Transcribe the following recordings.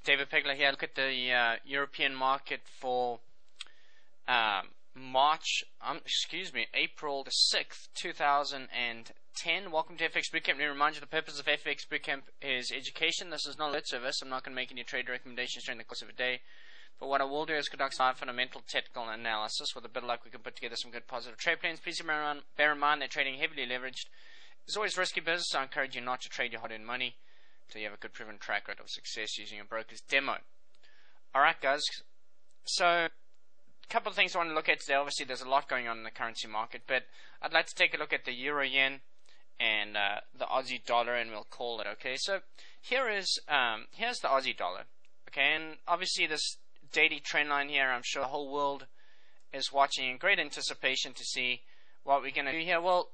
David Pegler here. Look at the European market for April the 6th, 2010. Welcome to FX Bootcamp. Let me remind you the purpose of FX Bootcamp is education. This is not a lit service. I'm not going to make any trade recommendations during the course of a day. But what I will do is conduct some fundamental technical analysis. With a bit of luck, we can put together some good positive trade plans. Please bear in mind that trading heavily leveraged is always risky business, so I encourage you not to trade your hard-earned money until you have a good proven track record of success using a broker's demo. Alright guys, so a couple of things I want to look at today. Obviously there's a lot going on in the currency market, but I'd like to take a look at the euro yen and the Aussie dollar, and we'll call it. Okay, so here's the Aussie dollar. Okay, and obviously this daily trend line here, I'm sure the whole world is watching in great anticipation to see what we're going to do here. Well,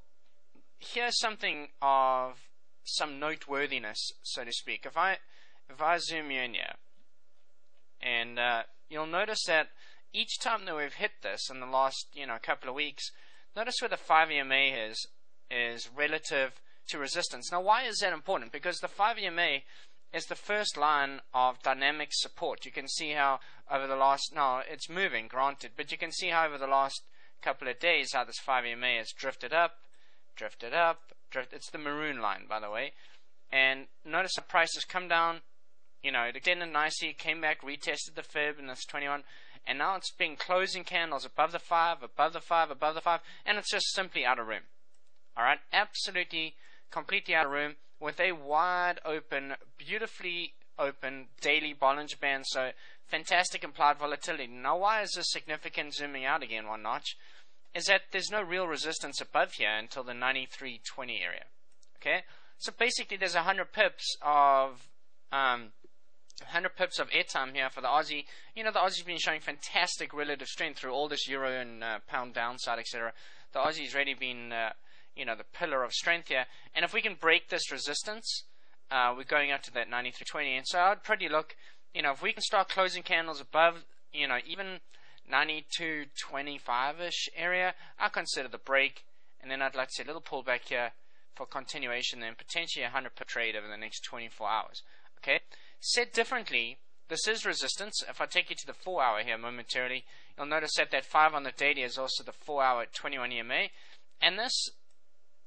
here's something of some noteworthiness, so to speak. If I zoom you in here, and you'll notice that each time that we've hit this in the last couple of weeks, notice where the 5 EMA is relative to resistance. Now, why is that important? Because the 5 EMA is the first line of dynamic support. You can see how over the last, now it's moving, granted, but you can see how over the last couple of days how this 5 EMA has drifted up. It's the maroon line, by the way. And notice the price has come down, it extended nicely, came back, retested the fib, and that's 21. And now it's been closing candles above the 5, above the 5, above the 5, and it's just simply out of room. Alright, absolutely, completely out of room, with a wide open, beautifully open daily Bollinger Band, so fantastic implied volatility. Now, why is this significant? Zooming out again one notch, is that there's no real resistance above here until the 93.20 area. Okay, so basically there's 100 pips of airtime here for the Aussie. The Aussie's been showing fantastic relative strength through all this euro and pound downside, etc. The Aussie's really been the pillar of strength here, and if we can break this resistance, we're going up to that 93.20, and so I'd probably look, if we can start closing candles above, even 92.25-ish area, I consider the break, and then I'd like to see a little pullback here for continuation, then potentially a 100 per trade over the next 24 hours. Okay, said differently, this is resistance. If I take you to the 4 hour here momentarily, you'll notice that 5 on the daily is also the 4 hour at 21 EMA, and this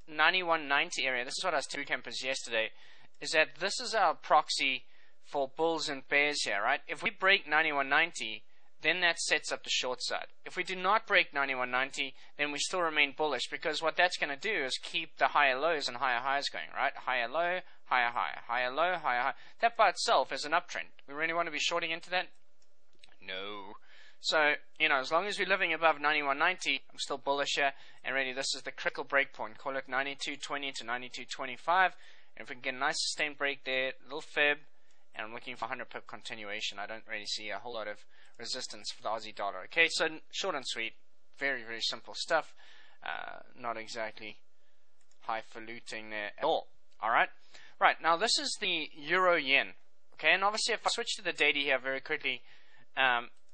91.90 area, this is what I was telling campers yesterday, is that this is our proxy for bulls and bears here, right? If we break 91.90, then that sets up the short side. If we do not break 91.90, then we still remain bullish, because what that's going to do is keep the higher lows and higher highs going, right? Higher low, higher high, higher low, higher high. That by itself is an uptrend. We really want to be shorting into that? No. So, as long as we're living above 91.90, I'm still bullish here, and really this is the critical break point. Call it 92.20 to 92.25, and if we can get a nice sustained break there, little fib, and I'm looking for 100 pip continuation. I don't really see a whole lot of resistance for the Aussie dollar. Okay, so short and sweet, very, very simple stuff. Not exactly highfalutin there at all. Alright, right, now this is the euro yen. Okay, and obviously if I switch to the daily here very quickly,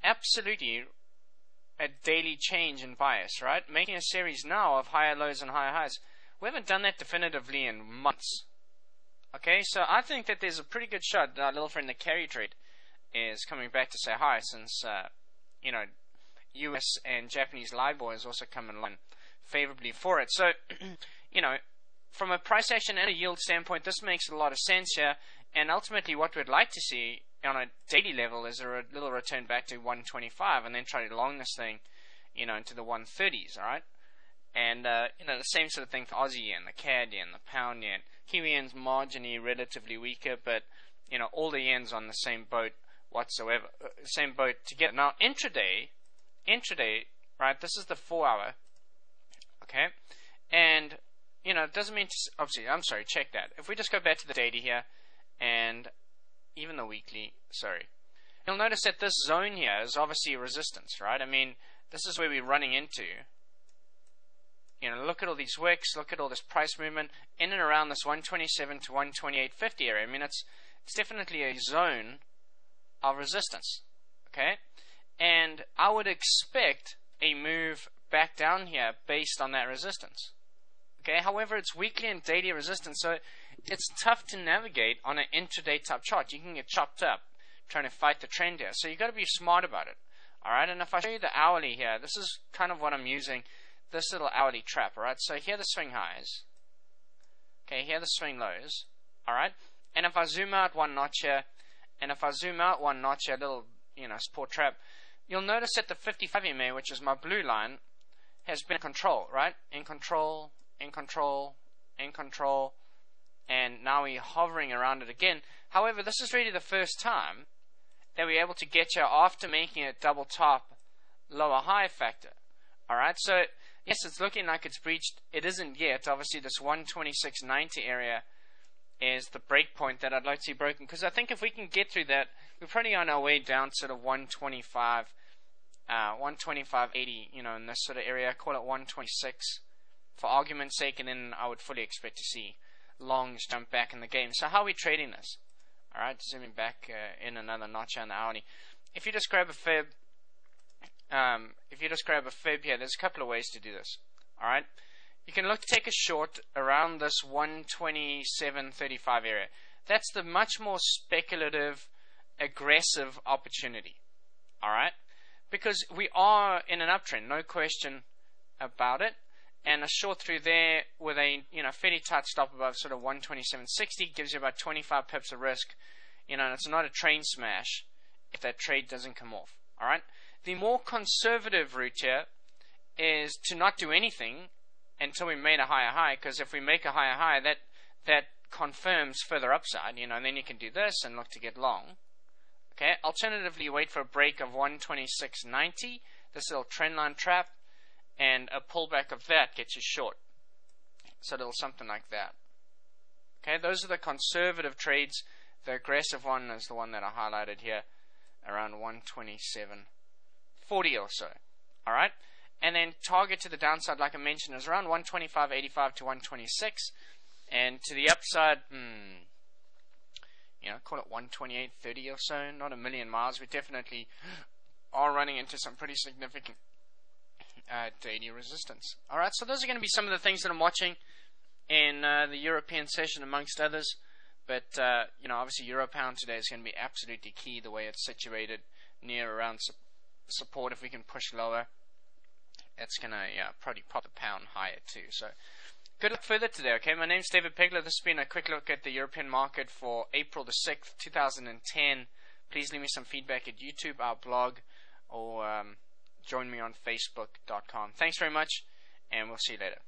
absolutely a daily change in bias, right? Making a series now of higher lows and higher highs. We haven't done that definitively in months. Okay, so I think that there's a pretty good shot that our little friend the carry trade is coming back to say hi, since US and Japanese LIBOR has also come in line favorably for it. So from a price action and a yield standpoint, this makes a lot of sense here, and ultimately what we'd like to see on a daily level is a little return back to 125, and then try to long this thing into the 130s. Alright, and the same sort of thing for Aussie yen, the CAD yen, the pound yen. Kiwi yen's marginally relatively weaker, but all the yens on the same boat whatsoever, same boat together. Now intraday, right, this is the 4 hour, okay, and it doesn't mean to, obviously, I'm sorry, check that. If we just go back to the daily here, and even the weekly, sorry, you'll notice that this zone here is obviously resistance, right? I mean, this is where we're running into. Look at all these wicks, look at all this price movement in and around this 127 to 128.50 area. I mean, it's definitely a zone of resistance, okay? And I would expect a move back down here based on that resistance, okay? However, it's weekly and daily resistance, so it's tough to navigate on an intraday type chart. You can get chopped up trying to fight the trend here. So you've got to be smart about it. Alright, and if I show you the hourly here, this is kind of what I'm using, this little hourly trap. Alright, so here are the swing highs. Okay, here are the swing lows. Alright, and if I zoom out one notch here, and if I zoom out one notch here, little, support trap, you'll notice that the 55 EMA, which is my blue line, has been in control, right? In control, in control, in control, and now we're hovering around it again. However, this is really the first time that we're able to get here after making a double top lower high factor. Alright, so yes, it's looking like it's breached. It isn't yet. Obviously, this 126.90 area is the break point that I'd like to see broken, because I think if we can get through that, we're probably on our way down to sort of 125, 125.80, in this sort of area. Call it 126 for argument's sake, and then I would fully expect to see longs jump back in the game. So how are we trading this? Alright, zooming back in another notch on the hourly. If you just grab a fib, here, there's a couple of ways to do this. Alright, you can take a short around this 127.35 area. That's the much more speculative, aggressive opportunity. Alright, because we are in an uptrend, no question about it. And a short through there with a fairly tight stop above sort of 127.60 gives you about 25 pips of risk, and it's not a train smash if that trade doesn't come off. Alright, the more conservative route here is to not do anything until we made a higher high, because if we make a higher high, that confirms further upside, and then you can do this and look to get long. Okay, alternatively, you wait for a break of 126.90, this little trendline trap, and a pullback of that gets you short. So it'll something like that. Okay, those are the conservative trades. The aggressive one is the one that I highlighted here, around 127.40 or so. Alright, and then target to the downside, like I mentioned, is around 125.85 to 126, and to the upside, call it 128.30 or so. Not a million miles. We definitely are running into some pretty significant daily resistance. Alright, so those are going to be some of the things that I'm watching in the European session, amongst others. But obviously Euro Pound today is going to be absolutely key, the way it's situated near around support. If we can push lower, it's going to probably pop the pound higher too. So good luck further today. Okay, my name's David Pegler. This has been a quick look at the European market for April the 6th, 2010. Please leave me some feedback at YouTube, our blog, or join me on Facebook.com. Thanks very much, and we'll see you later.